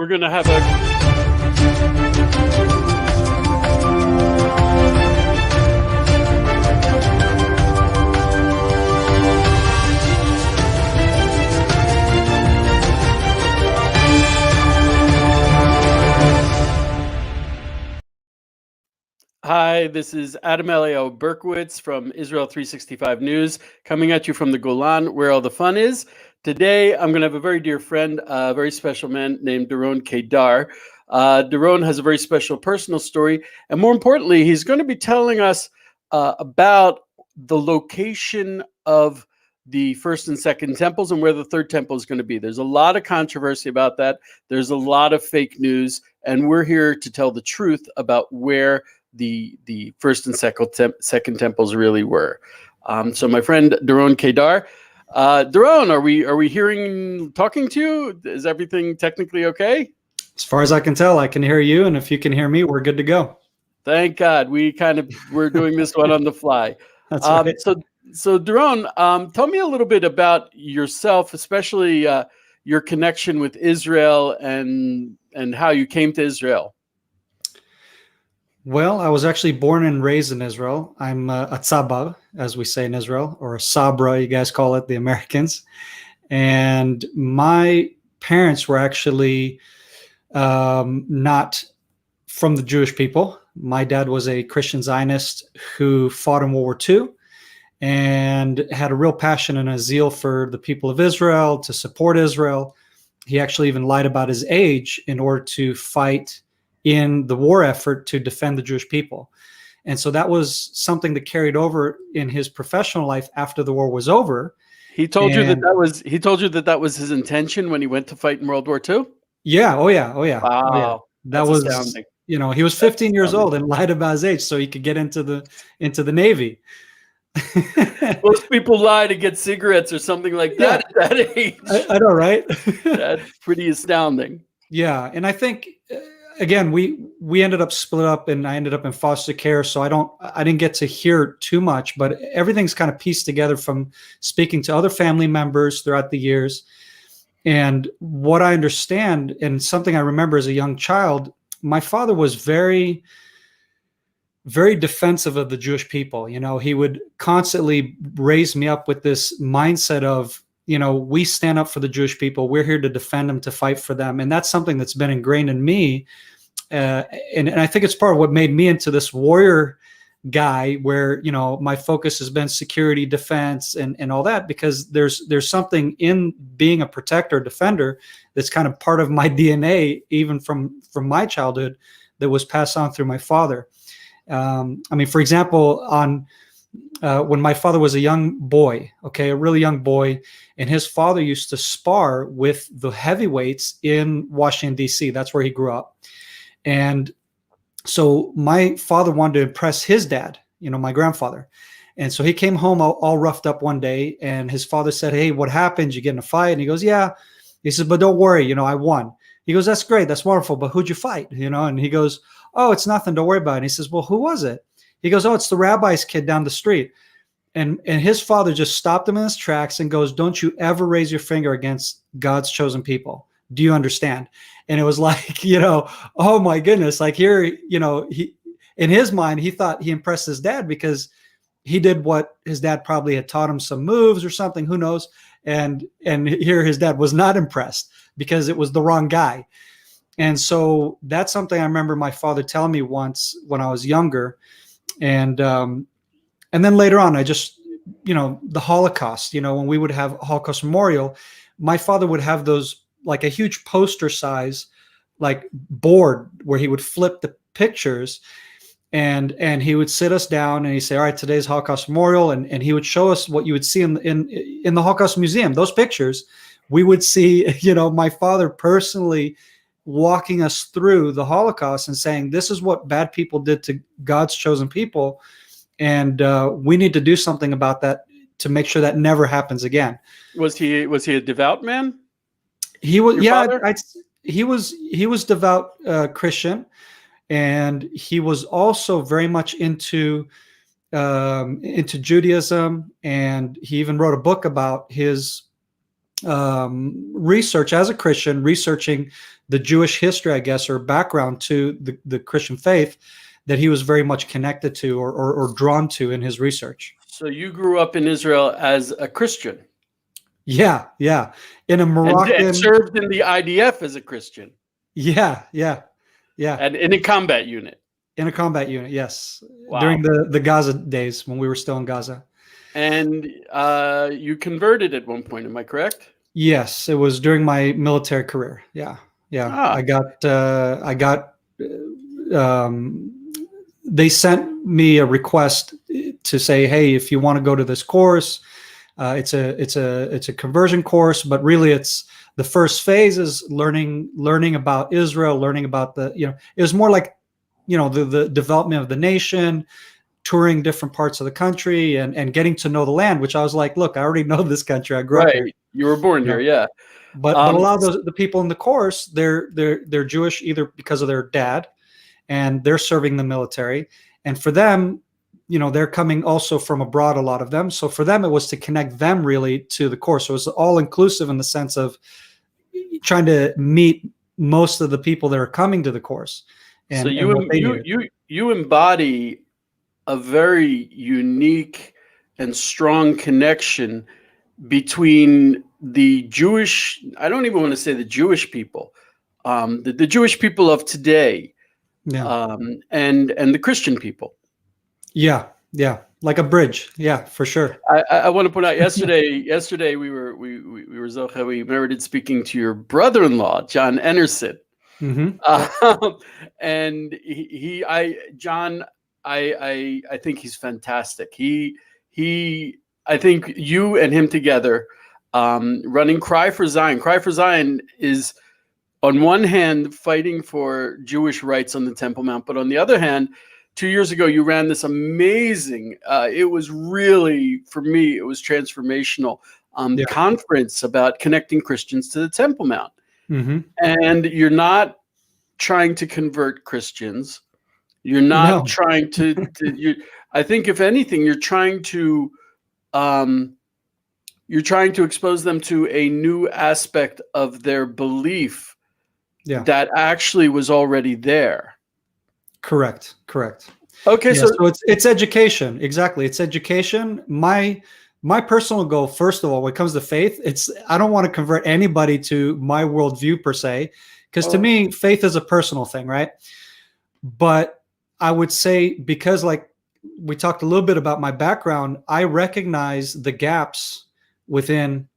We're going to have a... Hi, this is Adam Elio Berkowitz from Israel 365 News, coming at you from the Golan, where all the fun is. Today, I'm going to have a very dear friend, a very special man named Doron Kedar. Doron has a very special personal story, and more importantly, he's going to be telling us about the location of the first and second temples and where the third temple is going to be. There's a lot of controversy about that. There's a lot of fake news, and we're here to tell the truth about where the first and second temples really were. So my friend Doron Kedar, Doron, are we talking to you? Is everything technically okay? As far as I can tell, I can hear you, and if you can hear me, we're good to go. Thank God. We're doing this one on the fly. That's right. So Doron, tell me a little bit about yourself, especially your connection with Israel and how you came to Israel. Well, I was actually born and raised in Israel. I'm a tzabar, as we say in Israel, or a sabra, you guys call it, the Americans. And my parents were actually not from the Jewish people. My dad was a Christian Zionist who fought in World War II and had a real passion and a zeal for the people of Israel, to support Israel. He actually even lied about his age in order to fight in the war effort to defend the Jewish people. And so that was something that carried over in his professional life after the war was over. He told you that was his intention when he went to fight in World War II? Yeah. Oh yeah. Wow. Oh, yeah. That was astounding. He was 15 years old and lied about his age so he could get into the Navy. Most people lie to get cigarettes or something like that at that age. I know, right? That's pretty astounding. Yeah. And I think, again, we ended up split up, and I ended up in foster care. So I didn't get to hear too much, but everything's kind of pieced together from speaking to other family members throughout the years. And what I understand, and something I remember as a young child, my father was very, very defensive of the Jewish people. He would constantly raise me up with this mindset of, we stand up for the Jewish people. We're here to defend them, to fight for them. And that's something that's been ingrained in me. And I think it's part of what made me into this warrior guy, where, my focus has been security, defense, and all that, because there's something in being a protector, defender, that's kind of part of my DNA, even from my childhood, that was passed on through my father. For example, when my father was a young boy, a really young boy, and his father used to spar with the heavyweights in Washington, D.C. That's where he grew up. And so my father wanted to impress his dad, my grandfather. And so he came home all roughed up one day, and his father said, "Hey, what happened? Did you get in a fight?" And he goes, "Yeah." He says, "But don't worry, I won." He goes, "That's great. That's wonderful. But who'd you fight?" And he goes, "Oh, it's nothing. Don't worry about it." And he says, "Well, who was it?" He goes, "Oh, it's the rabbi's kid down the street." And his father just stopped him in his tracks and goes, "Don't you ever raise your finger against God's chosen people. Do you understand?" And it was like, oh my goodness, like here, he, in his mind, he thought he impressed his dad because he did what his dad probably had taught him, some moves or something, who knows. And here his dad was not impressed because it was the wrong guy. And so that's something I remember my father telling me once when I was younger. And then later on, I just, the Holocaust, when we would have Holocaust Memorial, my father would have those, like a huge poster size, like board where he would flip the pictures, and he would sit us down and he'd say, "All right, today's Holocaust Memorial." And he would show us what you would see in the Holocaust Museum. Those pictures, we would see, my father personally walking us through the Holocaust and saying, "This is what bad people did to God's chosen people. And we need to do something about that to make sure that never happens again." Was he a devout man? He was, Your father? he was devout Christian, and he was also very much into Judaism, and he even wrote a book about his research as a Christian, researching the Jewish history, I guess, or background to the Christian faith that he was very much connected to or drawn to in his research. So you grew up in Israel as a Christian. Yeah, yeah. In a And Moroccan, served in the IDF as a Christian. yeah. And in a combat unit. In a combat unit, yes. Wow. During the Gaza days when we were still in Gaza. And you converted at one point, am I correct? Yes, it was during my military career. Yeah. Ah. They sent me a request to say, hey, if you want to go to this course, it's a conversion course, but really it's the first phase is learning about Israel, learning about it was more like, the development of the nation, touring different parts of the country and getting to know the land, which I was like, look, I already know this country. I grew up here. You were born here, yeah. But a lot of the people in the course, they're Jewish either because of their dad, and they're serving the military. And for them, they're coming also from abroad, a lot of them. So for them, it was to connect them really to the course. So it was all inclusive in the sense of trying to meet most of the people that are coming to the course. And, so you embody a very unique and strong connection between the Jewish, I don't even want to say the Jewish people, the Jewish people of today, and the Christian people. Yeah, like a bridge. Yeah, for sure. I want to point out yesterday we merited speaking to your brother-in-law, John Enerson. Mm-hmm. And I think he's fantastic. I think you and him together, running Cry for Zion. Cry for Zion is, on one hand, fighting for Jewish rights on the Temple Mount, but on the other hand, 2 years ago, you ran this amazing, it was really, for me, it was transformational conference about connecting Christians to the Temple Mount. Mm-hmm. And you're not trying to convert Christians. You're not trying to I think if anything, you're trying to expose them to a new aspect of their belief that actually was already there. Correct. Okay, so it's education. Exactly, it's education. My personal goal, first of all, when it comes to faith, I don't want to convert anybody to my worldview per se, because to me, faith is a personal thing, right? But I would say, because like we talked a little bit about my background, I recognize the gaps within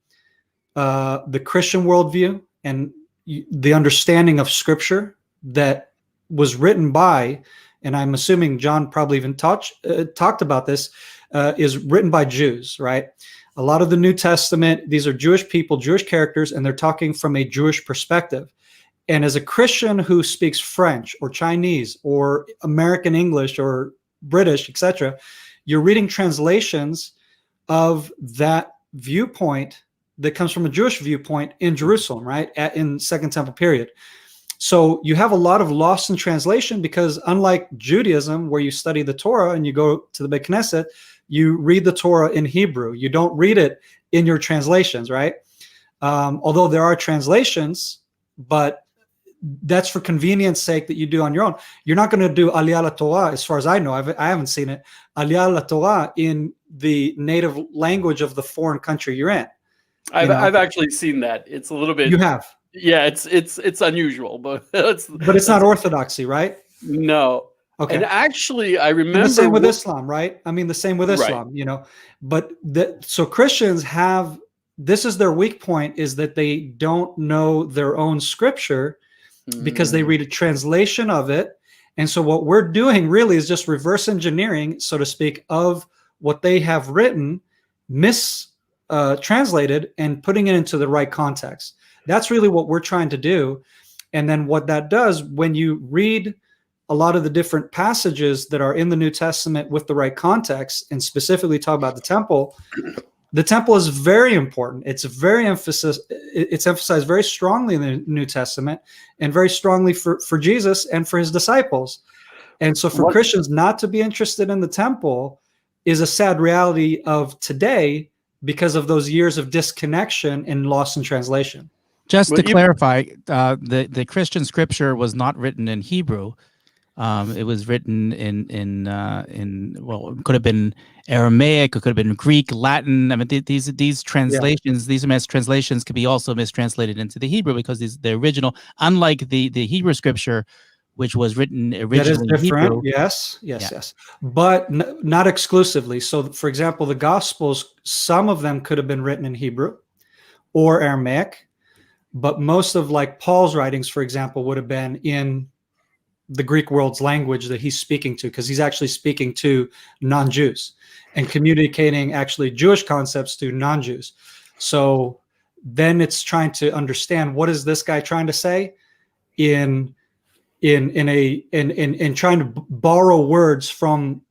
the Christian worldview and the understanding of Scripture that was written by, and I'm assuming John probably even talked about this, is written by Jews, right? A lot of the New Testament, these are Jewish people, Jewish characters, and they're talking from a Jewish perspective. And as a Christian who speaks French or Chinese or American English or British, etc., you're reading translations of that viewpoint that comes from a Jewish viewpoint in Jerusalem, right? In Second Temple period. So you have a lot of loss in translation, because unlike Judaism, where you study the Torah and you go to the Beit Knesset, you read the Torah in Hebrew. You don't read it in your translations, right? Although there are translations, but that's for convenience sake that you do on your own. You're not going to do Aliyah LaTorah, as far as I know. I haven't seen it. Aliyah LaTorah in the native language of the foreign country you're in. I've actually seen that. It's a little bit. You have. Yeah, it's unusual, but it's not orthodoxy, right? No. Okay. And actually, I remember and the same with Islam, right? I mean, the same with Islam, But so Christians have, this is their weak point, is that they don't know their own Scripture because they read a translation of it. And so what we're doing really is just reverse engineering, so to speak, of what they have written, translated, and putting it into the right context. That's really what we're trying to do. And then what that does, when you read a lot of the different passages that are in the New Testament with the right context, and specifically talk about the temple is very important. It's emphasized very strongly in the New Testament, and very strongly for Jesus and for his disciples. And so for Christians not to be interested in the temple is a sad reality of today, because of those years of disconnection and loss in translation. Just Well, to even- clarify, the Christian scripture was not written in Hebrew. It was written in well, it could have been Aramaic, it could have been Greek, Latin. I mean, these translations, these mistranslations could be also mistranslated into the Hebrew because the original, unlike the Hebrew scripture, which was written That is originally in different. Hebrew. Yes, Yeah. but not exclusively. So, for example, the Gospels, some of them could have been written in Hebrew or Aramaic, but most of like Paul's writings, for example, would have been in the Greek world's language that he's speaking to, because he's actually speaking to non-Jews and communicating actually Jewish concepts to non-Jews. So then it's trying to understand, what is this guy trying to say in trying to borrow words from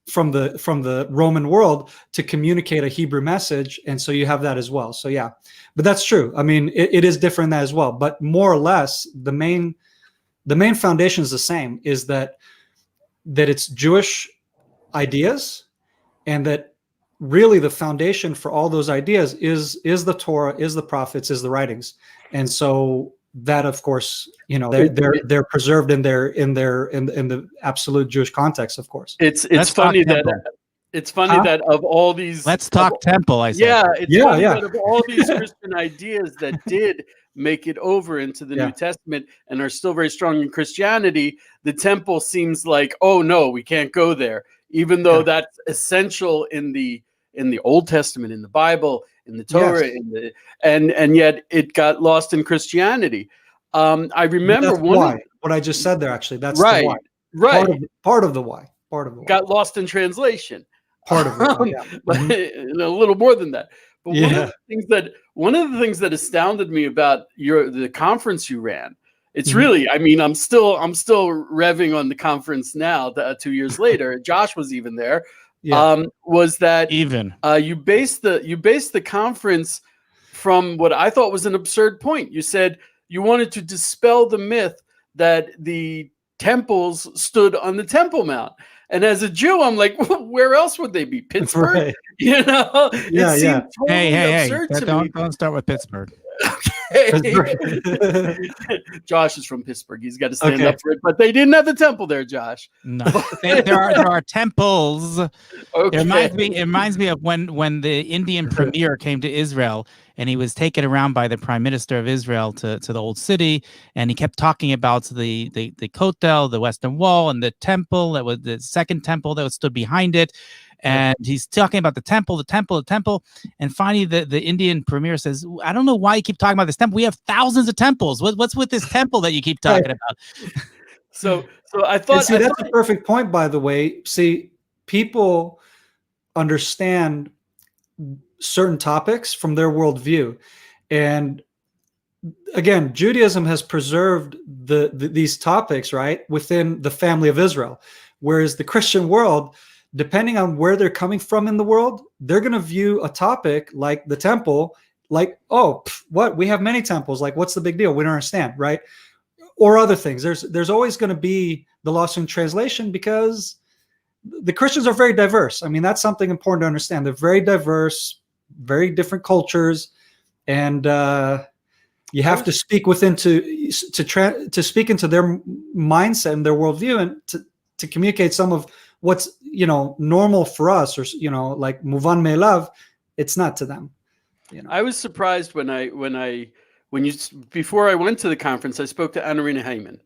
the Roman world to communicate a Hebrew message. And so you have that as well. So yeah, but that's true. I mean, it is different than that as well, but more or less the main foundation is the same, is that it's Jewish ideas, and that really the foundation for all those ideas is the Torah, is the prophets, is the writings. And so that, of course, they're preserved in the absolute Jewish context, of course. It's Let's funny talk that temple. it's funny that of all these, Let's talk temple, I said. yeah, it's funny Yeah. that of all these Christian ideas that did make it over into the Yeah. New Testament and are still very strong in Christianity, the temple seems like, oh no, we can't go there, even though Yeah. that's essential in the Old Testament, in the Bible, in the Torah, Yes. and yet it got lost in Christianity. I remember That's one why. What I just said there, actually, that's right, the why. right, Part of the why. Part of the why. got lost in translation. Part of the why. Yeah. But a little more than that. But Yeah. one of the things that astounded me about the conference you ran, it's Mhm. really, I mean, I'm still revving on the conference now, 2 years later. Josh was even there. Yeah. Was that Even. you based the conference from what I thought was an absurd point. You said you wanted to dispel the myth that the temples stood on the Temple Mount. And as a Jew, I'm like, where else would they be? Pittsburgh? Right. You know, Yeah, it seemed totally Hey! absurd to me. Don't start with Pittsburgh. Josh is from Pittsburgh. He's got to stand Okay. up for it. But they didn't have the temple there, Josh. No, there are temples. Okay. It reminds me of when the Indian premier came to Israel, and he was taken around by the prime minister of Israel to the old city, and he kept talking about the Kotel, the Western Wall, and the temple that was the second temple that stood behind it. And he's talking about the temple. And finally, the Indian premier says, I don't know why you keep talking about this temple. We have thousands of temples. What's with this temple that you keep talking about? So I thought, See, that's a perfect point, by the way. See, people understand certain topics from their worldview. And again, Judaism has preserved these topics, right, within the family of Israel. Whereas the Christian world, depending on where they're coming from in the world, they're going to view a topic like the temple, like, oh, what? We have many temples. Like, what's the big deal? We don't understand, right? Or other things. There's always going to be the loss in translation, because the Christians are very diverse. I mean, that's something important to understand. They're very diverse, very different cultures, and you have to speak to speak into their mindset and their worldview, and to communicate some of what's normal for us, or like muvan me'elav, it's not to them. I was surprised before I went to the conference, I spoke to Anarina Heyman.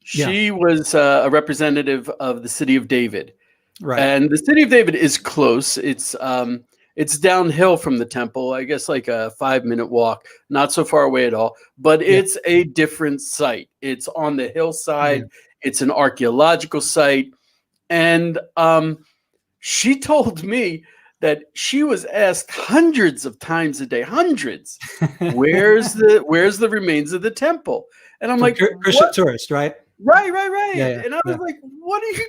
She was a representative of the city of David, Right. and the city of David is close. It's downhill from the temple, I guess, like a 5-minute walk, not so far away at all. But it's a different site. It's on the hillside. It's an archaeological site, and she told me that she was asked hundreds of times a day, where's the remains of the temple? And I'm like, Christian what? tourist, right? Right. Yeah, And I was like, what are you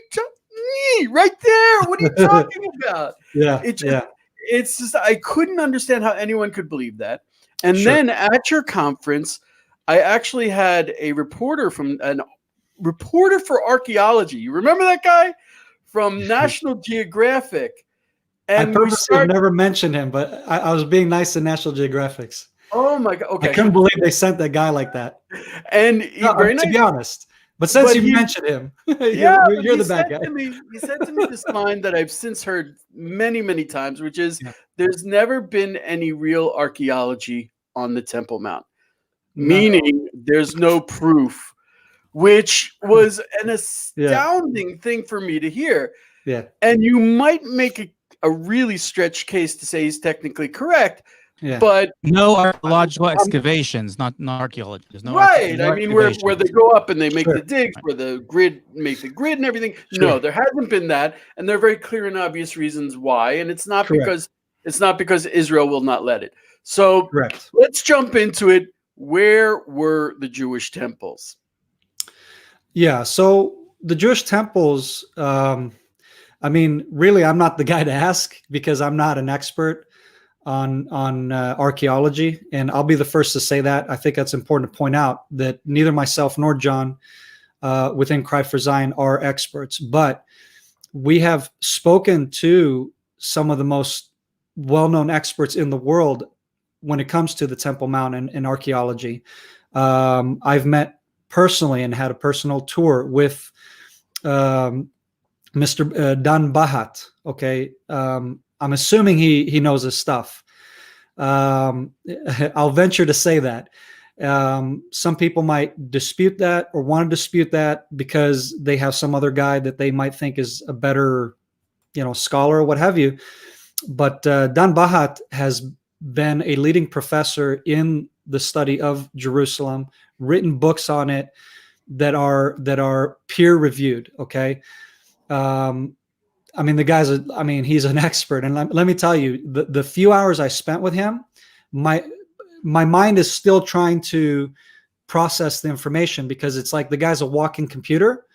me right there? What are you talking about? It's just, I couldn't understand how anyone could believe that. And then at your conference, I actually had a reporter for archaeology. You remember that guy from National Geographic? I And we purposely have start. never mentioned him, but I was being nice to National Geographics. Oh my God. I Okay. couldn't believe they sent that guy like that. And he, No, very to nice. be honest. But since But you he, mentioned him, yeah, but you're he the bad said guy. to me, he said to me this line that I've since heard many, many times, which is, Yeah. "There's never been any real archaeology on the Temple Mount," No. meaning there's no proof, which was an Yeah. astounding thing for me to hear. Yeah. And you might make a really stretched case to say he's technically correct, Yeah. but No archaeological excavations, not archaeology. There's no right. no I mean, where they excavations. go up and they make Sure. the digs, where the grid make the grid and everything. Sure. No, there hasn't been that, and there are very clear and obvious reasons why. And it's not Correct. because Israel will not let it. So Correct. let's jump into it. Where were the Jewish temples? Yeah. So the Jewish temples, I mean, really, I'm not the guy to ask because I'm not an expert on archaeology, and I'll be the first to say that. I think that's important to point out that neither myself nor John within Cry for Zion are experts, but we have spoken to some of the most well-known experts in the world when it comes to the Temple Mount and archaeology. I've met personally and had a personal tour with Mr. Dan Bahat. Okay. I'm assuming he knows his stuff. I'll venture to say that. Some people might dispute that or want to dispute that because they have some other guy that they might think is a better, scholar or what have you. But Dan Bahat has been a leading professor in the study of Jerusalem, written books on it that are peer reviewed. Okay. I mean, he's an expert. And let me tell you, the few hours I spent with him, my mind is still trying to process the information because it's like the guy's a walking computer.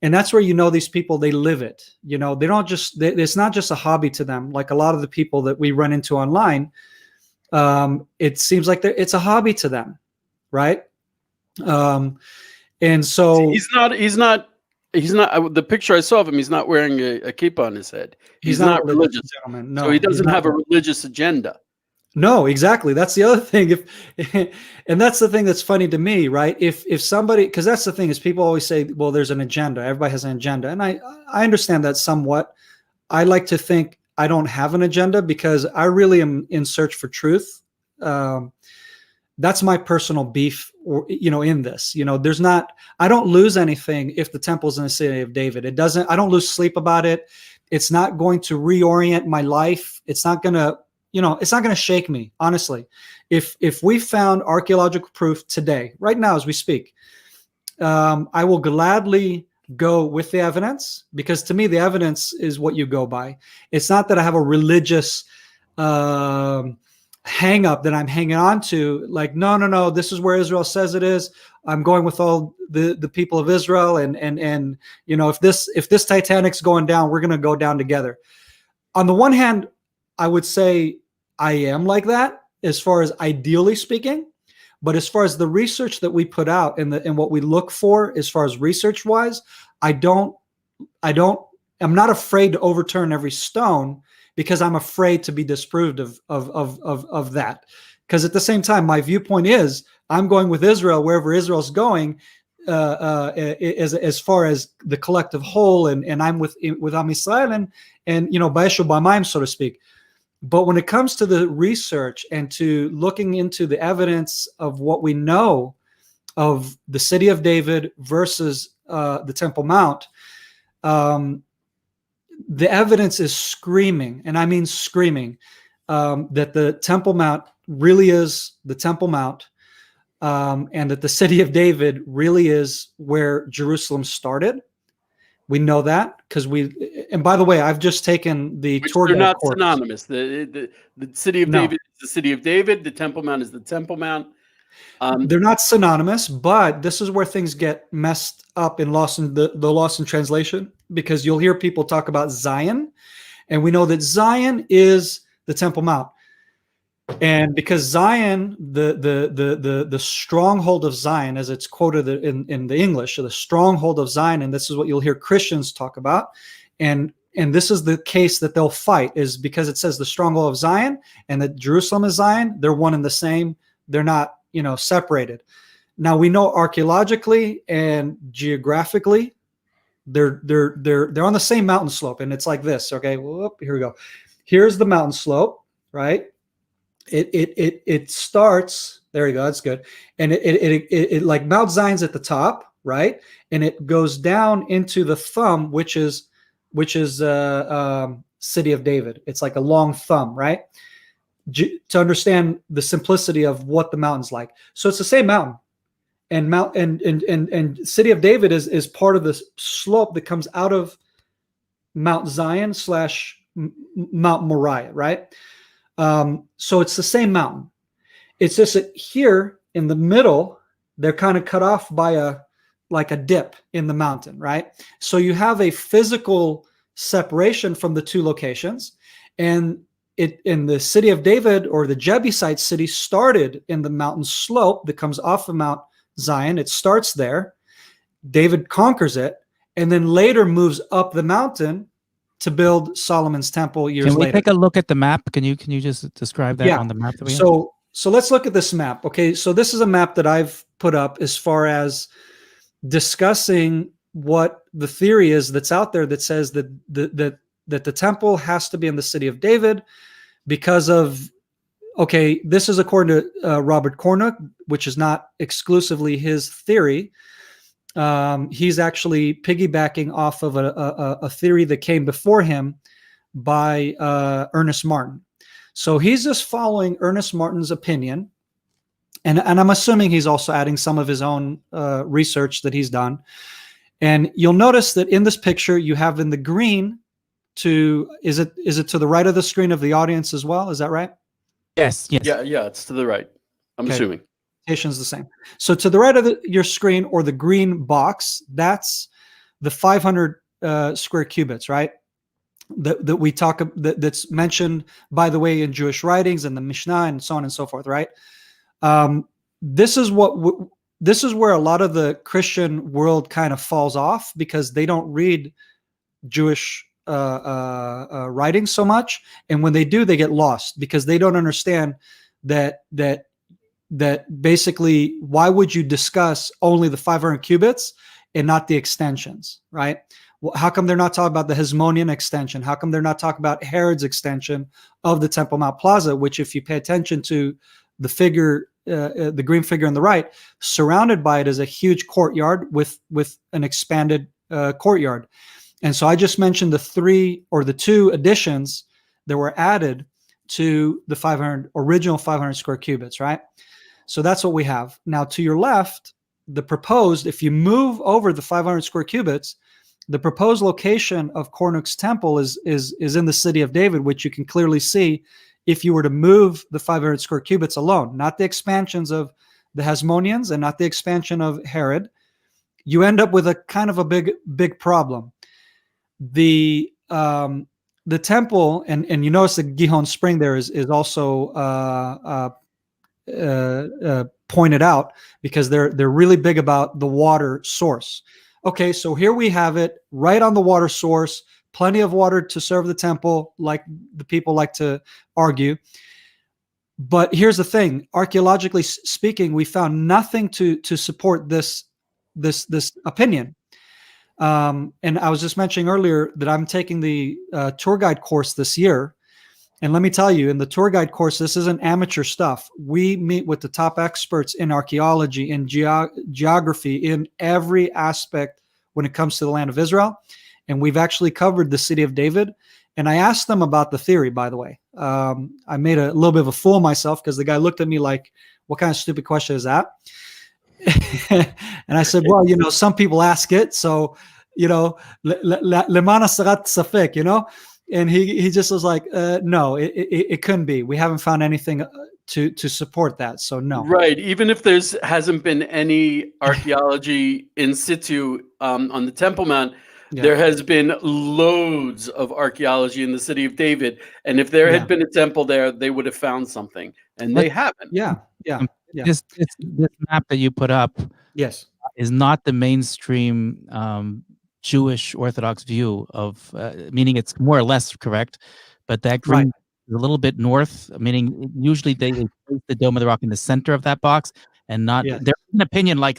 And that's where, these people, they live it. They don't it's not just a hobby to them. Like a lot of the people that we run into online, it seems like it's a hobby to them. Right. And so he's not. The picture I saw of him, he's not wearing a kippah on his head. He's not religious, gentleman. No, so he doesn't have a religious agenda. No, exactly. That's the other thing. And that's the thing that's funny to me, right? If somebody, because that's the thing is people always say, well, there's an agenda. Everybody has an agenda, and I understand that somewhat. I like to think I don't have an agenda because I really am in search for truth. That's my personal beef, in this. There's not. I don't lose anything if the temple's in the city of David. It doesn't. I don't lose sleep about it. It's not going to reorient my life. It's not going to. It's not going to shake me, honestly. If we found archaeological proof today, right now as we speak, I will gladly go with the evidence because to me the evidence is what you go by. It's not that I have a religious hang up that I'm hanging on to. Like, no, this is where Israel says it is. I'm going with all the people of Israel, and if this Titanic's going down, we're going to go down together. On the one hand, I would say I am like that as far as ideally speaking, but as far as the research that we put out and what we look for as far as research wise, I'm not afraid to overturn every stone because I'm afraid to be disproved of that. Because at the same time, my viewpoint is I'm going with Israel wherever Israel's going, as far as the collective whole, and I'm with Am Yisrael and Ba'eshu B'Mayim, so to speak. But when it comes to the research and to looking into the evidence of what we know of the city of David versus the Temple Mount, the evidence is screaming, and I mean screaming, that the Temple Mount really is the Temple Mount, and that the city of David really is where Jerusalem started. We know that because and by the way, I've just taken the tour. They're not synonymous. The city of David is the city of David. The Temple Mount is the Temple Mount. They're not synonymous, but this is where things get messed up and lost in the lost in translation, because you'll hear people talk about Zion, and we know that Zion is the Temple Mount. And because Zion, the stronghold of Zion, as it's quoted in the English, the stronghold of Zion, and this is what you'll hear Christians talk about, and and this is the case that they'll fight, is because it says the stronghold of Zion and that Jerusalem is Zion. They're one and the same. They're not, separated. Now we know archaeologically and geographically, they're on the same mountain slope, and it's like this. Okay, whoop, here we go. Here's the mountain slope, right? It starts. There you go. That's good. And it like Mount Zion's at the top, right? And it goes down into the thumb, which is City of David. It's like a long thumb, right? To understand the simplicity of what the mountain's like. So it's the same mountain, and City of David is part of the slope that comes out of Mount Zion / Mount Moriah, right? So it's the same mountain. It's just that here in the middle, they're kind of cut off by a dip in the mountain, right? So you have a physical separation from the two locations, and in the City of David, or the Jebusite city, started in the mountain slope that comes off of Mount Zion. It starts there. David conquers it, and then later moves up the mountain to build Solomon's temple years later. Can we take a look at the map? Can you just describe that on the map that we have? So let's look at this map. Okay, so this is a map that I've put up as far as discussing what the theory is that's out there that says that the temple has to be in the City of David because of, okay, this is according to Robert Cornuck, which is not exclusively his theory. He's actually piggybacking off of a theory that came before him by Ernest Martin. So he's just following Ernest Martin's opinion, and I'm assuming he's also adding some of his own research that he's done. And you'll notice that in this picture, you have in the green is it to the right of the screen of the audience as well? Is that right? Yes. Yeah, it's to the right. I'm assuming. Is the same. So to the right of your screen, or the green box, that's the 500 square cubits, right? That we talk, that's mentioned, by the way, in Jewish writings and the Mishnah and so on and so forth, right? This is where a lot of the Christian world kind of falls off, because they don't read Jewish writings so much, and when they do, they get lost because they don't understand that basically, why would you discuss only the 500 cubits and not the extensions, right? Well, how come they're not talking about the Hasmonean extension? How come they're not talking about Herod's extension of the Temple Mount Plaza, which, if you pay attention to the figure, the green figure on the right, surrounded by it is a huge courtyard with an expanded courtyard. And so I just mentioned the two additions that were added to the original 500 square cubits, right? So that's what we have. Now, to your left, the proposed, if you move over the 500 square cubits, the proposed location of Cornuck's temple is in the City of David, which you can clearly see if you were to move the 500 square cubits alone, not the expansions of the Hasmoneans and not the expansion of Herod. You end up with a kind of a big problem. The temple, and you notice the Gihon Spring there is also pointed out, because they're really big about the water source. Okay, so here we have it right on the water source, plenty of water to serve the temple, like the people like to argue. But here's the thing: archaeologically speaking, we found nothing to support this opinion. And I was just mentioning earlier that I'm taking the tour guide course this year. And let me tell you, in the tour guide course, this isn't amateur stuff. We meet with the top experts in archaeology, in geography, in every aspect when it comes to the land of Israel. And we've actually covered the City of David. And I asked them about the theory, by the way. I made a little bit of a fool of myself, because the guy looked at me like, what kind of stupid question is that? And I said, well, some people ask it. So, lemana sarat safek, and he just was like, no, it couldn't be. We haven't found anything to support that. So no. Right. Even if hasn't been any archaeology in situ on the Temple Mount, there has been loads of archaeology in the City of David. And if there had been a temple there, they would have found something. And they haven't. Yeah. This map that you put up is not the mainstream Jewish Orthodox view of, meaning it's more or less correct, but that Right. green is a little bit north, meaning usually they place the Dome of the Rock in the center of that box and not. Yes. There's an opinion like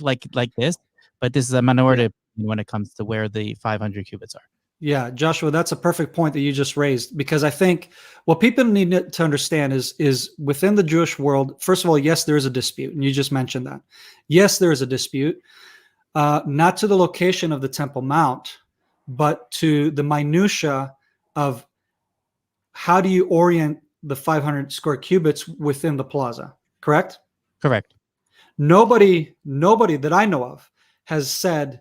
this, but this is a minority Yeah. opinion when it comes to where the 500 cubits are. Yeah, Joshua, that's a perfect point that you just raised, because I think what people need to understand is within the Jewish world, first of all, yes, there is a dispute, and you just mentioned that. Yes, there is a dispute, not to the location of the Temple Mount, but to the minutia of how do you orient the 500 square cubits within the plaza, correct? Correct. Nobody that I know of has said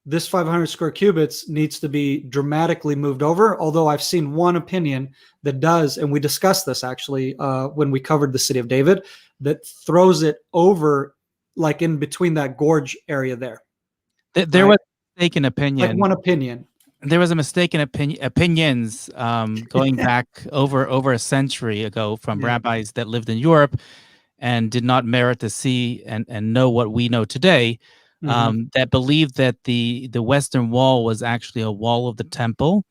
this 500 square cubits needs to be dramatically moved over, although I've seen one opinion that does, and we discussed this actually when we covered the city of David, that throws it over like in between that gorge area there. There Right. was a mistaken opinion. Like one opinion. There was a mistaken opinions going back over a century ago from Yeah. rabbis that lived in Europe and did not merit to see and know what we know today, that believed that the Western Wall was actually a wall of the temple,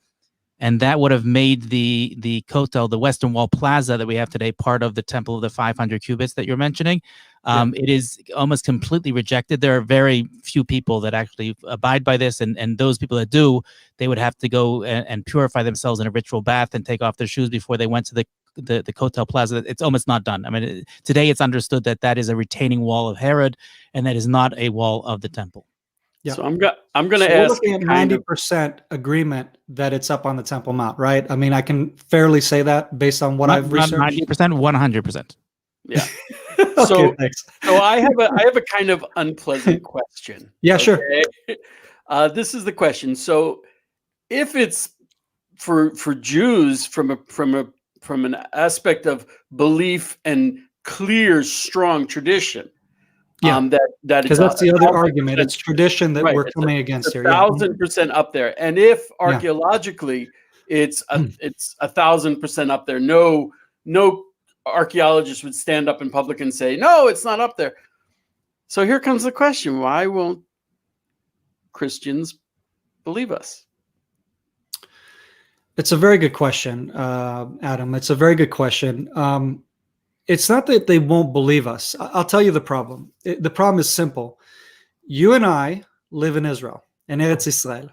and that would have made the Kotel, the Western Wall Plaza that we have today, part of the Temple of the 500 cubits that you're mentioning. It is almost completely rejected. There are very few people that actually abide by this, and those people that do, they would have to go and purify themselves in a ritual bath and take off their shoes before they went to the Kotel Plaza. It's almost not done. I mean, today it's understood that that is a retaining wall of Herod, and that is not a wall of the temple. Yeah. So I'm going to So we're ask looking at 90% agreement that it's up on the Temple Mount, right? I mean, I can fairly say that based on what I've researched. 90%, 100%. Yeah. Okay, So thanks. So I have a kind of unpleasant question. Yeah, sure. Okay? This is the question. So if it's for Jews from an aspect of belief and clear, strong tradition, Yeah. that Because that's the other argument. It's tradition that right, we're it's coming against here. 1,000% up there. And if archaeologically it's 1,000% up there, no archaeologist would stand up in public and say, no, it's not up there. So here comes the question: why won't Christians believe us? It's a very good question, Adam. It's a very good question. It's not that they won't believe us. I'll tell you the problem. The problem is simple. You and I live in Israel, in Eretz Israel.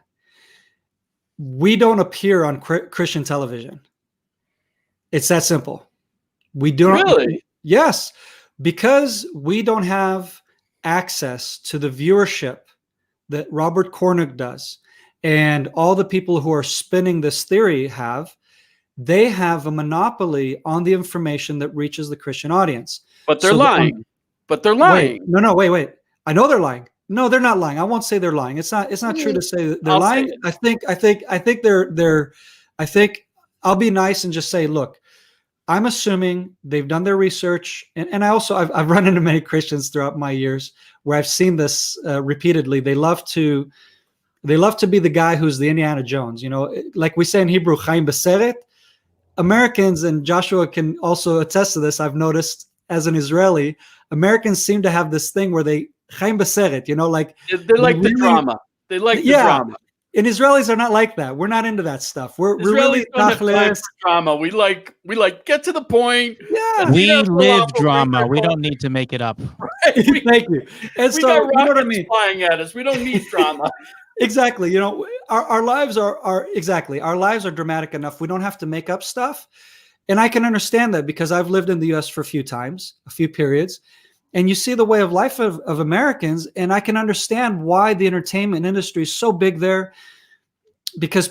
We don't appear on Christian television. It's that simple. We do not. Really? Yes, because we don't have access to the viewership that Robert Cornuck does, and all the people who are spinning this theory have. They have a monopoly on the information that reaches the Christian audience. But they're So lying. But they're lying. Wait. I know they're lying. No, they're not lying. I won't say they're lying. It's not true to say that they're I'll lying. say I think I'll be nice and just say, look, I'm assuming they've done their research. And I've run into many Christians throughout my years where I've seen this repeatedly. They love to be the guy who's the Indiana Jones, like we say in Hebrew, Chaim Beseret. Americans, and Joshua can also attest to this, I've noticed as an Israeli, Americans seem to have this thing where they Chaim Beseret, like they like the drama. They like the drama. And Israelis are not like that. We're not into that stuff. We're really don't have time for drama. We like get to the point. Yeah, we live drama. We don't need to make it up. Right? Thank you. And we so got you know what I rockets mean. flying at us. We don't need drama. Exactly. Our lives are exactly. Our lives are dramatic enough. We don't have to make up stuff. And I can understand that because I've lived in the US for a few periods, and you see the way of life of Americans. And I can understand why the entertainment industry is so big there, because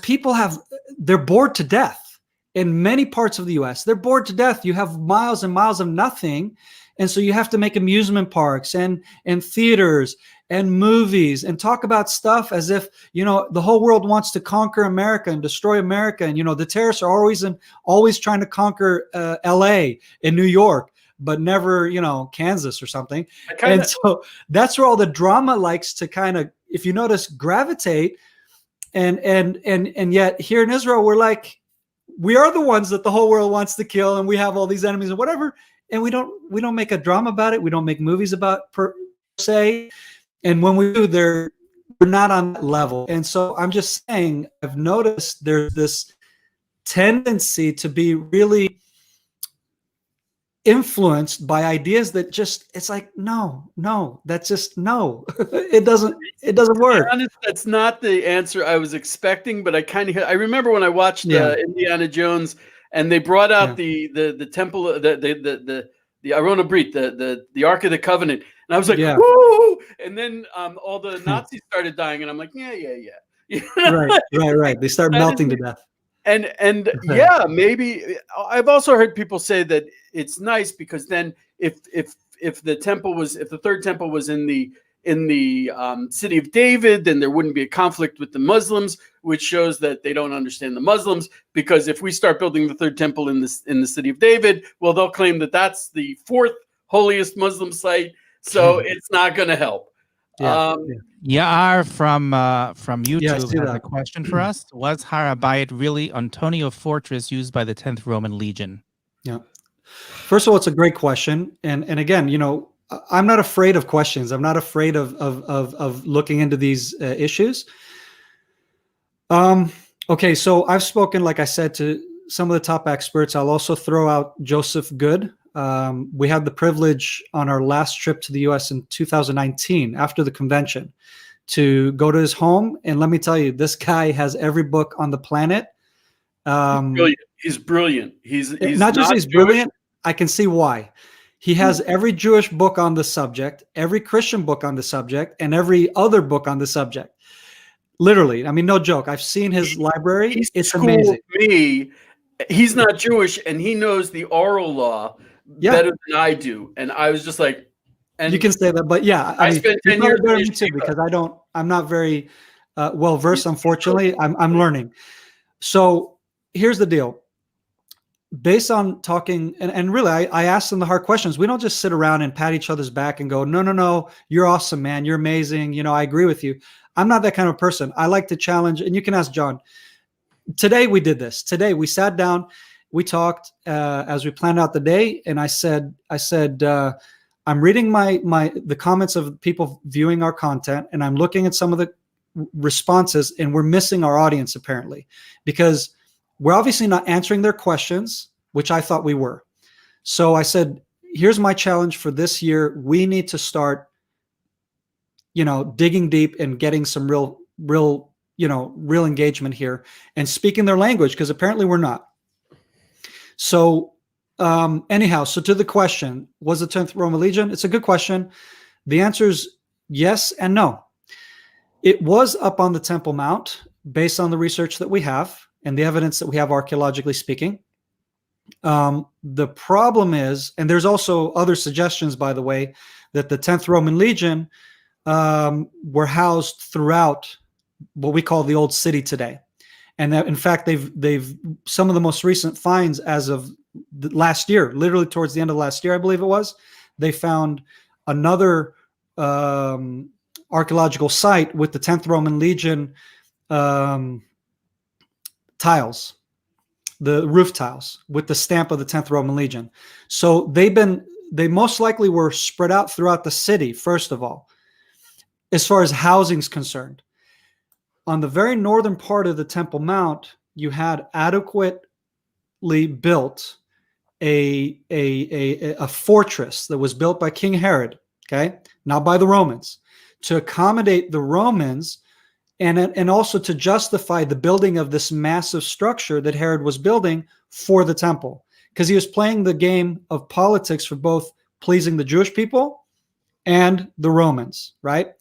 they're bored to death in many parts of the US. They're bored to death. You have miles and miles of nothing. And so you have to make amusement parks and theaters and movies and talk about stuff as if, the whole world wants to conquer America and destroy America. And, the terrorists are always trying to conquer LA and New York, but never, Kansas or something. And so that's where all the drama likes to kind of, if you notice, gravitate. And yet here in Israel, we are the ones that the whole world wants to kill, and we have all these enemies and whatever. And we don't make a drama about it. We don't make movies about per se. And when we do, we're not on that level. And so I'm just saying, I've noticed there's this tendency to be really influenced by ideas that just, it's like, no, that's just no. it doesn't work. Honest, that's not the answer I was expecting, but I remember when I watched Indiana Jones and they brought out the temple, the Arona Brit, the Ark of the Covenant, and I was like, woo! And then all the Nazis started dying, and I'm like, yeah. Right. They start melting to death. And yeah, maybe I've also heard people say that it's nice because then if the third temple was in the city of David, then there wouldn't be a conflict with the Muslims, which shows that they don't understand the Muslims. Because if we start building the third temple in the city of David, well, they'll claim that that's the fourth holiest Muslim site, so it's not going to help. Yaar from YouTube has a question for us. Was Harabayit really Antonia fortress used by the 10th Roman Legion? Yeah. First of all, it's a great question, and again, I'm not afraid of questions. I'm not afraid of looking into these issues. Okay, so I've spoken, like I said, to some of the top experts. I'll also throw out Joseph Good. We had the privilege on our last trip to the U.S. in 2019, after the convention, to go to his home. And let me tell you, this guy has every book on the planet. He's brilliant. He's not just he's brilliant. I can see why. He has every Jewish book on the subject, every Christian book on the subject, and every other book on the subject. Literally, I mean, no joke. I've seen his library. It's amazing. He's not Jewish, and he knows the oral law better than I do. And I was just like, and you can say that, but I mean, spent 10 years better than me too, because I'm not very well versed. Unfortunately, I'm learning. So here's the deal. Based on talking, and really, I asked them the hard questions. We don't just sit around and pat each other's back and go, no, you're awesome, man. You're amazing. I agree with you. I'm not that kind of person. I like to challenge, and you can ask John. Today we did this. Today we sat down, we talked as we planned out the day, and I said, I'm reading the comments of people viewing our content, and I'm looking at some of the responses, and we're missing our audience apparently, because we're obviously not answering their questions, which I thought we were. So I said, here's my challenge for this year. We need to start, digging deep and getting some real engagement here and speaking their language, because apparently we're not. So anyhow, so to the question, was the 10th Roman Legion? It's a good question. The answer is yes and no. It was up on the Temple Mount based on the research that we have and the evidence that we have archaeologically speaking. The problem is, and there's also other suggestions, by the way, that the 10th Roman Legion were housed throughout what we call the Old City today. And that, in fact, they've some of the most recent finds as of last year, literally towards the end of last year, I believe it was, they found another archaeological site with the 10th Roman Legion tiles, the roof tiles with the stamp of the 10th Roman Legion. So they most likely were spread out throughout the city, first of all, as far as housing's concerned. On the very northern part of the Temple Mount, you had adequately built a fortress that was built by King Herod, okay, not by the Romans, to accommodate the Romans and also to justify the building of this massive structure that Herod was building for the temple, because he was playing the game of politics for both pleasing the Jewish people and the Romans, right?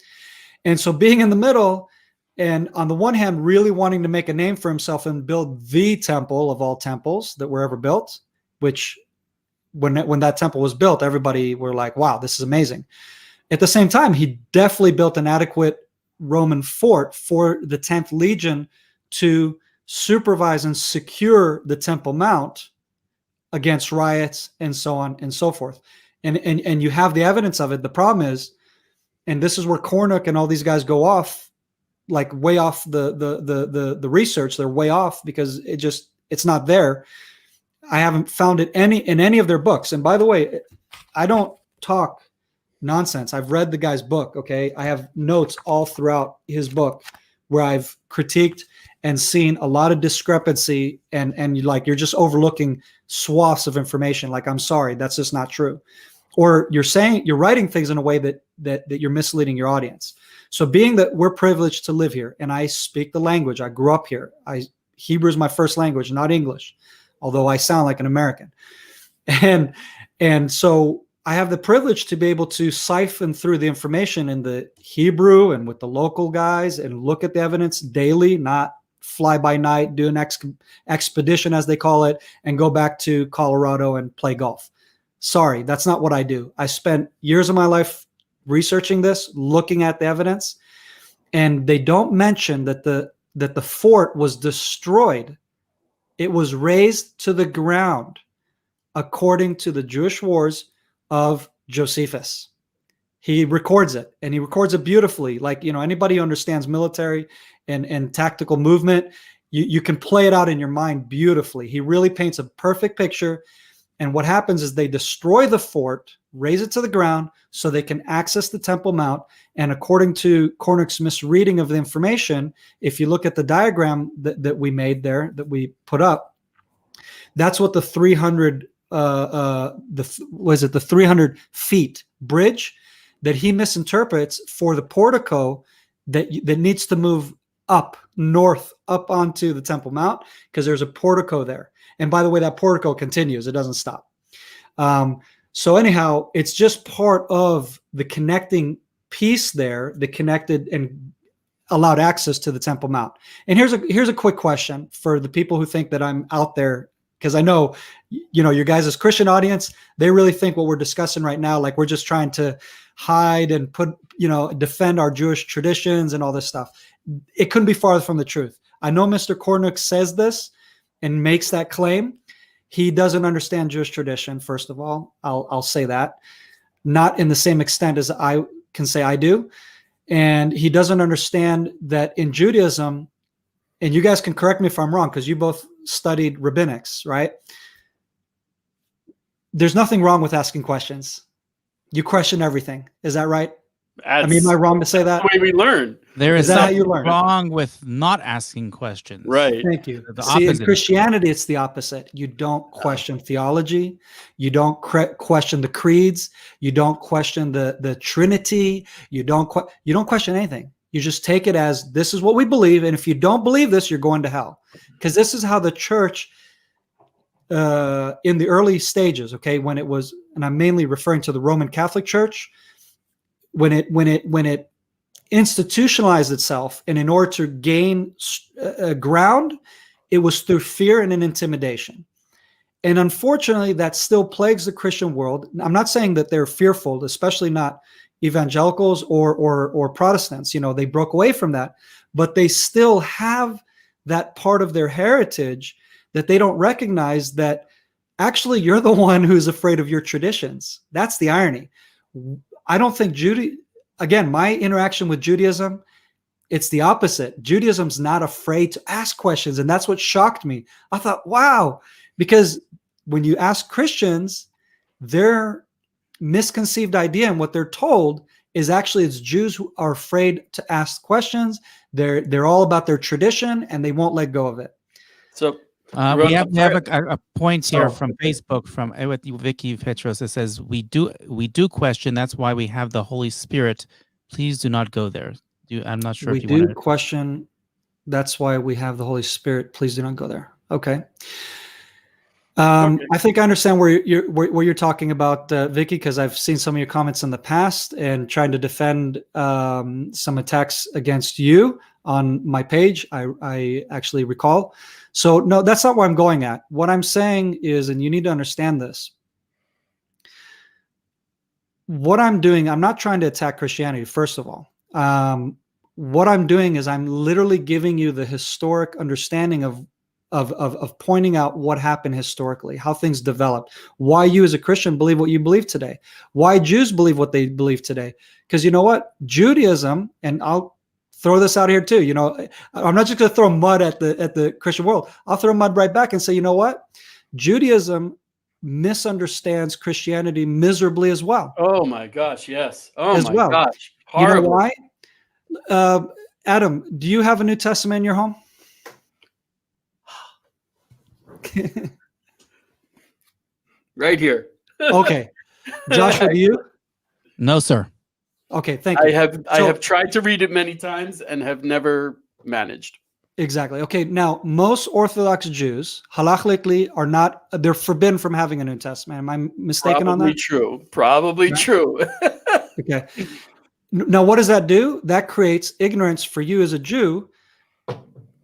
And so being in the middle, and on the one hand, really wanting to make a name for himself and build the temple of all temples that were ever built, which when that temple was built, everybody were like, wow, this is amazing. At the same time, he definitely built an adequate Roman fort for the 10th Legion to supervise and secure the Temple Mount against riots and so on and so forth. And you have the evidence of it. The problem is, and this is where Cornuck and all these guys go off, like way off the research. They're way off because it's not there. I haven't found it in any of their books. And by the way, I don't talk nonsense. I've read the guy's book. Okay. I have notes all throughout his book where I've critiqued and seen a lot of discrepancy, and you're just overlooking swaths of information. Like, I'm sorry, that's just not true. Or you're writing things in a way that you're misleading your audience. So being that we're privileged to live here and I speak the language, I grew up here. Hebrew is my first language, not English, although I sound like an American. And so I have the privilege to be able to siphon through the information in the Hebrew and with the local guys and look at the evidence daily, not fly by night, do an expedition, as they call it, and go back to Colorado and play golf. Sorry, that's not what I do. I spent years of my life researching this, looking at the evidence, and they don't mention that the fort was destroyed. It was razed to the ground according to the Jewish wars of Josephus. He records it, and he records it beautifully. Like, anybody who understands military and tactical movement, you can play it out in your mind beautifully. He really paints a perfect picture. And what happens is they destroy the fort, raise it to the ground so they can access the Temple Mount. And according to Cornick's misreading of the information, if you look at the diagram that we made there, that we put up, that's what the 300 the 300 feet bridge that he misinterprets for the portico that needs to move up north, up onto the Temple Mount, because there's a portico there. And by the way, that portico continues. It doesn't stop. So anyhow, it's just part of the connecting piece there that connected and allowed access to the Temple Mount. And here's a quick question for the people who think that I'm out there, because I know, your guys' Christian audience, they really think what we're discussing right now, like we're just trying to hide and defend our Jewish traditions and all this stuff. It couldn't be farther from the truth. I know Mr. Cornick says this and makes that claim. He doesn't understand Jewish tradition, first of all. I'll say that. Not in the same extent as I can say I do. And he doesn't understand that in Judaism, and you guys can correct me if I'm wrong, because you both studied rabbinics, right? There's nothing wrong with asking questions. You question everything. Is that right? Am I wrong to say that? The way we learn. There is that how something you learn? wrong with not asking questions. Right. Thank you. The See, in opposite. Christianity, it's the opposite. You don't question theology. You don't question the creeds. You don't question the Trinity. You don't question anything. You just take it as this is what we believe, and if you don't believe this, you're going to hell. Because this is how the church, in the early stages, okay, when it was, and I'm mainly referring to the Roman Catholic Church, when it institutionalized itself, and in order to gain ground, it was through fear and an intimidation. And unfortunately, that still plagues the Christian world. I'm not saying that they're fearful, especially not evangelicals or Protestants. They broke away from that, but they still have that part of their heritage that they don't recognize, that actually you're the one who's afraid of your traditions. That's the irony. I don't think again, my interaction with Judaism, it's the opposite. Judaism's not afraid to ask questions. And that's what shocked me. I thought, wow, because when you ask Christians, their misconceived idea and what they're told is actually it's Jews who are afraid to ask questions. They're all about their tradition and they won't let go of it. So we have a point here from Facebook from Vicky Petros that says we do question. That's why we have the Holy Spirit. Please do not go there. I'm not sure if you want to question. That's why we have the Holy Spirit. Please do not go there. Okay. I think I understand where you're talking about, Vicky, because I've seen some of your comments in the past and trying to defend some attacks against you on my page. I actually recall. So no, that's not what I'm going at. What I'm saying is, and you need to understand this, what I'm doing, I'm not trying to attack Christianity, first of all. What I'm doing is I'm literally giving you the historic understanding of pointing out what happened historically, how things developed, why you as a Christian believe what you believe today, why Jews believe what they believe today. Because you know what? Judaism, and I'll throw this out here too, I'm not just going to throw mud at the Christian world. I'll throw mud right back and say, you know what? Judaism misunderstands Christianity miserably as well. Oh my gosh, yes. Oh As my well. gosh. You know Horrible. why? Adam, do you have a New Testament in your home? Right here. Okay. Joshua, do you? No, sir. Okay, thank you. I have tried to read it many times and have never managed. Exactly. Okay, now most Orthodox Jews, halachically, are not, they're forbidden from having a New Testament. Am I mistaken on Probably that? true. Probably Yeah. true. Okay. Now, what does that do? That creates ignorance for you as a Jew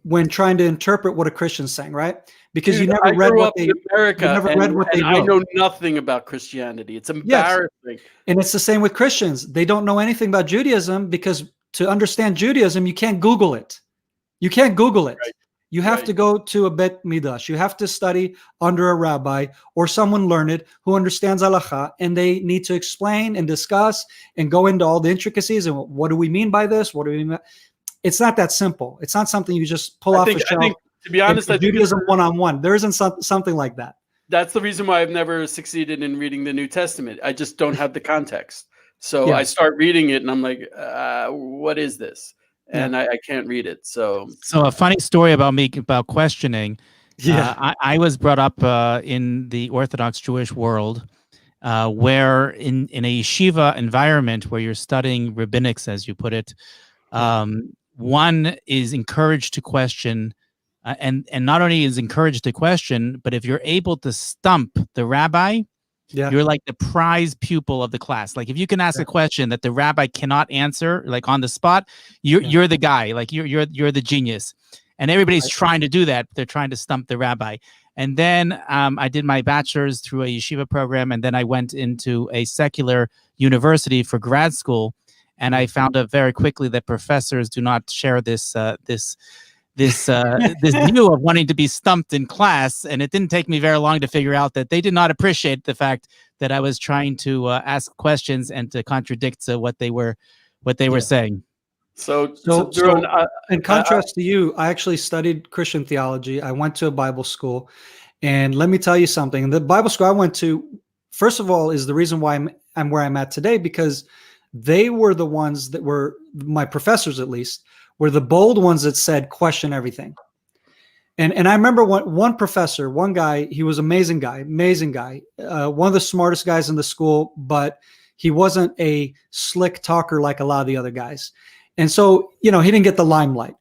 when trying to interpret what a Christian's saying, right? Because Dude, you I never read grew what up they, in America, you never and, read what they and I wrote. know nothing about Christianity. It's embarrassing. And it's the same with Christians. They don't know anything about Judaism because to understand Judaism, you can't Google it. You can't Google it. Right. You have Right. to go to a Bet Midrash. You have to study under a rabbi or someone learned who understands halacha, and they need to explain and discuss and go into all the intricacies and what do we mean by this? What do we mean? It's not that simple. It's not something you just pull off a I shelf. think, to be honest, I think Judaism one-on-one. There isn't something like that. that's the reason why I've never succeeded in reading the New Testament. I just don't have the context. So Yeah. I start reading it and I'm like, what is this? And I can't read it. So a funny story about me about questioning. I was brought up in the Orthodox Jewish world, where in a yeshiva environment where you're studying rabbinics, as you put it, one is encouraged to question, and not only is encouraged to question, but if you're able to stump the rabbi, you're like the prize pupil of the class. Like if you can ask a question that the rabbi cannot answer, like on the spot, you're the guy. Like you're the genius, and everybody's trying to do that. They're trying to stump the rabbi. And then I did my bachelor's through a yeshiva program, and then I went into a secular university for grad school, and I found out very quickly that professors do not share this this view of wanting to be stumped in class. And it didn't take me very long to figure out that they did not appreciate the fact that I was trying to ask questions and to contradict what they were saying. So in contrast to you, I actually studied Christian theology. I went to a Bible school, and let me tell you something. The Bible school I went to, first of all, is the reason why I'm where I'm at today, because they were the ones that were, my professors at least, were the bold ones that said, question everything. And I remember one professor, one guy, he was amazing guy, one of the smartest guys in the school, but he wasn't a slick talker like a lot of the other guys. And so, he didn't get the limelight.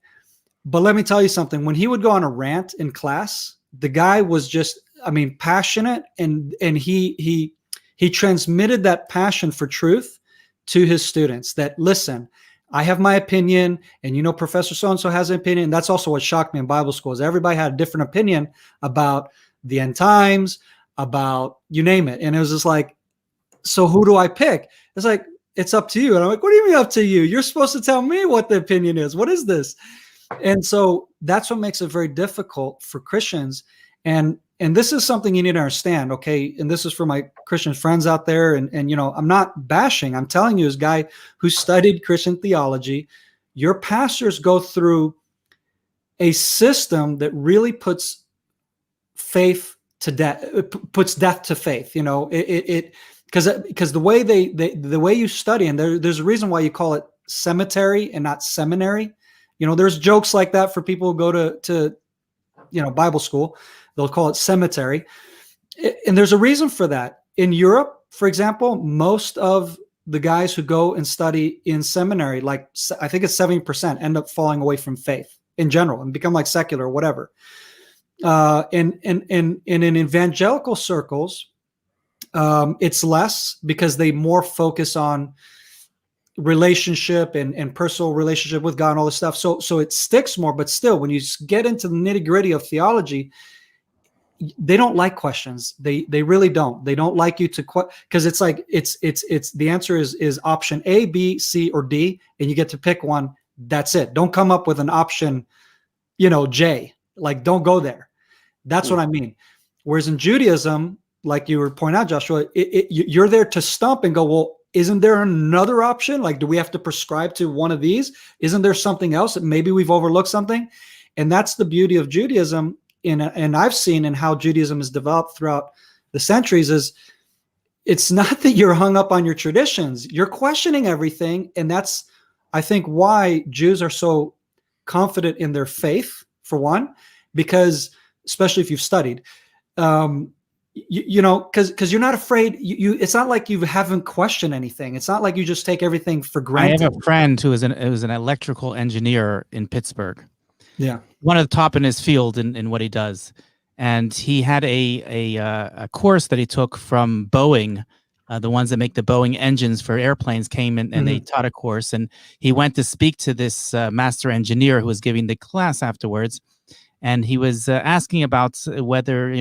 But let me tell you something. When he would go on a rant in class, the guy was just, passionate, and he transmitted that passion for truth to his students, that, listen, I have my opinion, and Professor so-and-so has an opinion. That's also what shocked me in Bible school, is everybody had a different opinion about the end times, about you name it. And it was just like, so who do I pick? It's like, it's up to you. And I'm like, what do you mean up to you? You're supposed to tell me what the opinion is. What is this? And so that's what makes it very difficult for Christians. And this is something you need to understand, okay? And this is for my Christian friends out there. And I'm not bashing. I'm telling you, as a guy who studied Christian theology, your pastors go through a system that really puts faith to death, puts death to faith. Because the way the way you study, and there's a reason why you call it cemetery and not seminary. There's jokes like that for people who go to Bible school. They'll call it cemetery. And there's a reason for that. In Europe, for example, most of the guys who go and study in seminary, like I think it's 70%, end up falling away from faith in general and become like secular or whatever. And in evangelical circles, it's less, because they more focus on relationship and personal relationship with God and all this stuff. So it sticks more, but still, when you get into the nitty-gritty of theology, they don't like questions. They really don't. They don't like you to because it's like it's the answer is option A, B, C, or D, and you get to pick one. That's it. Don't come up with an option, J. Like, don't go there. That's what I mean. Whereas in Judaism, like you were pointing out, Joshua, you're there to stump and go, well, isn't there another option? Like, do we have to prescribe to one of these? Isn't there something else that maybe we've overlooked something? And that's the beauty of Judaism. And I've seen in how Judaism is developed throughout the centuries is it's not that you're hung up on your traditions. You're questioning everything. And that's, I think, why Jews are so confident in their faith, for one, because especially if you've studied, because you're not afraid. It's not like you haven't questioned anything. It's not like you just take everything for I granted. have a friend who was an electrical engineer in Pittsburgh. Yeah. One of the top in his field in what he does. And he had a course that he took from Boeing. The ones that make the Boeing engines for airplanes came in, and they taught a course. And he went to speak to this master engineer who was giving the class afterwards. And he was asking about whether,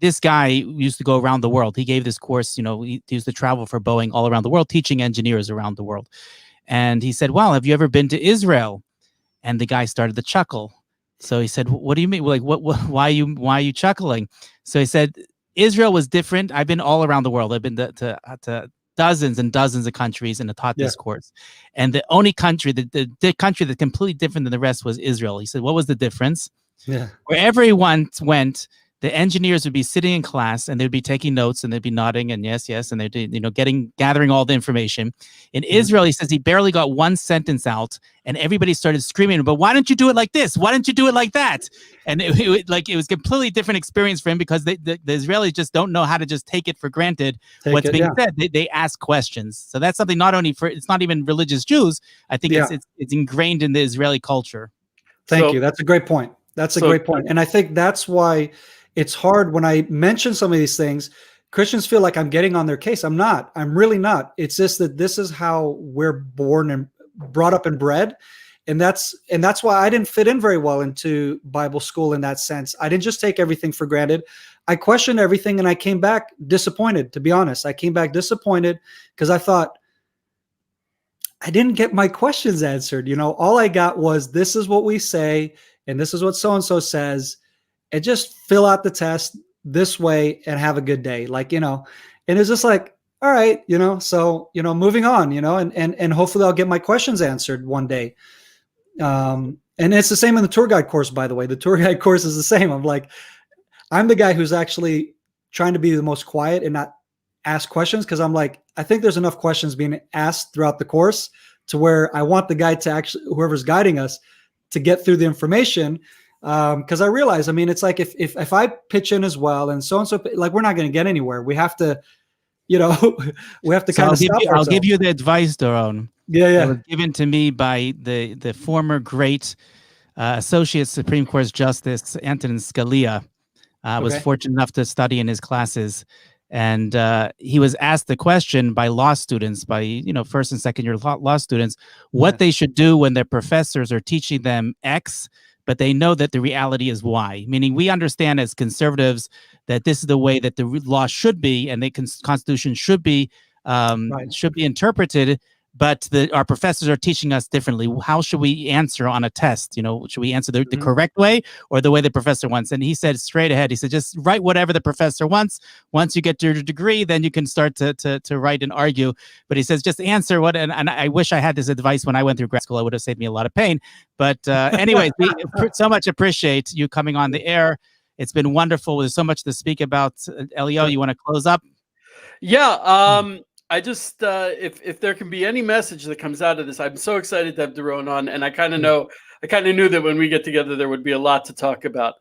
this guy used to go around the world. He gave this course, he used to travel for Boeing all around the world, teaching engineers around the world. And he said, well, have you ever been to Israel? And the guy started to chuckle. So he said, what do you mean? Like, why are you chuckling? So he said, Israel was different. I've been all around the world. I've been to dozens and dozens of countries and taught this course. And the only country, the country that's completely different than the rest was Israel. He said, what was the difference? Yeah. Wherever everyone went, the engineers would be sitting in class and they'd be taking notes and they'd be nodding and yes, and they'd gathering all the information. In Israel, he says he barely got one sentence out and everybody started screaming, but why don't you do it like this? Why don't you do it like that? And it was a completely different experience for him because the Israelis just don't know how to just take it for granted. What's being said, they ask questions. So that's something not only it's not even religious Jews. I think it's ingrained in the Israeli culture. Thank you. That's a great point. That's a great point. And I think that's why it's hard when I mention some of these things. Christians feel like I'm getting on their case. I'm not. I'm really not. It's just that this is how we're born and brought up and bred. And that's why I didn't fit in very well into Bible school in that sense. I didn't just take everything for granted. I questioned everything and I came back disappointed, to be honest. I came back disappointed because I thought I didn't get my questions answered. All I got was, this is what we say and this is what so-and-so says. And just fill out the test this way and have a good day. And it's just like, all right, so, moving on, and hopefully I'll get my questions answered one day. And it's the same in the tour guide course, by the way. The tour guide course is the same. I'm the guy who's actually trying to be the most quiet and not ask questions. Cause I'm like, I think there's enough questions being asked throughout the course to where I want the guide to actually, whoever's guiding us, to get through the information. Because I realize, it's like if I pitch in as well and so, like, we're not going to get anywhere. We have to, we have to kind of stop ourselves. I'll give you the advice, Doron. Yeah. It was given to me by the former great Associate Supreme Court Justice Antonin Scalia. I was fortunate enough to study in his classes. And he was asked the question by law students, by first and second year law students, what they should do when their professors are teaching them X, but they know that the reality is Y. Meaning, we understand as conservatives that this is the way that the law should be, and the Constitution should be interpreted. But our professors are teaching us differently. How should we answer on a test? Should we answer the correct way or the way the professor wants? And he said straight ahead, he said, just write whatever the professor wants. Once you get your degree, then you can start to write and argue. But he says, just answer what, and I wish I had this advice when I went through grad school. It would have saved me a lot of pain. But anyways, we so much appreciate you coming on the air. It's been wonderful. There's so much to speak about. Elio, you want to close up? Yeah. I just, if there can be any message that comes out of this, I'm so excited to have Doron on, and I kind of knew that when we get together, there would be a lot to talk about.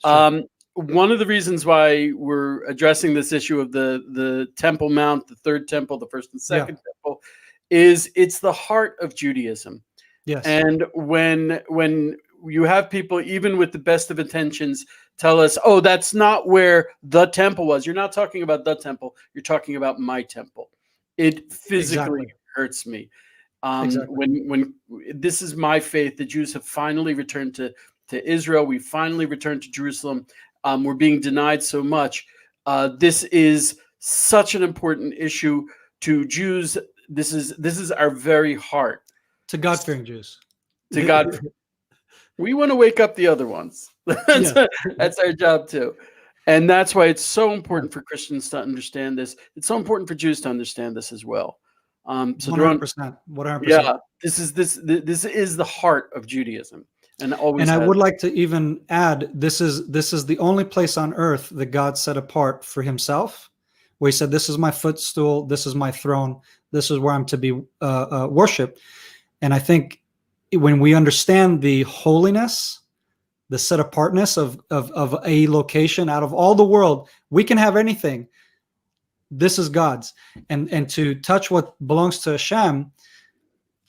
Sure. One of the reasons why we're addressing this issue of the Temple Mount, the third temple, the first and second temple, is it's the heart of Judaism. Yes. And when you have people, even with the best of intentions, tell us, oh, that's not where the temple was. You're not talking about the temple. You're talking about my temple. It physically hurts me. When this is my faith, the Jews have finally returned to Israel. We finally returned to Jerusalem. We're being denied so much. This is such an important issue to Jews. This is our very heart. To God-fearing Jews. To God. We want to wake up the other ones. That's our job too. And that's why it's so important for Christians to understand this. It's so important for Jews to understand this as well. So Doron, 100%. 100%. yeah, this is the heart of Judaism, and always. And I has. would like to even add, this is the only place on earth that God set apart for himself, where he said, this is my footstool, this is my throne, this is where I'm to be worshiped. And I think when we understand the holiness, the set apartness of a location out of all the world, we can have anything. This is God's. And to touch what belongs to Hashem,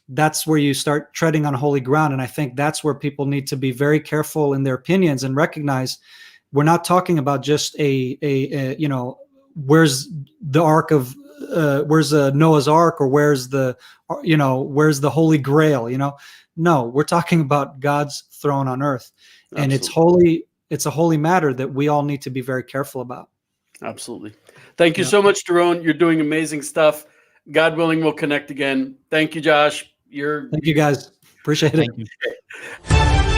that's where you start treading on holy ground. And I think that's where people need to be very careful in their opinions and recognize we're not talking about just a where's the ark of where's Noah's Ark, or where's the Holy Grail, no, we're talking about God's throne on earth. And it's holy. It's a holy matter that we all need to be very careful about. Absolutely. Thank you so much, Doron. You're doing amazing stuff. God willing, we'll connect again. Thank you, Josh. Thank you, guys. Appreciate it. Thank you.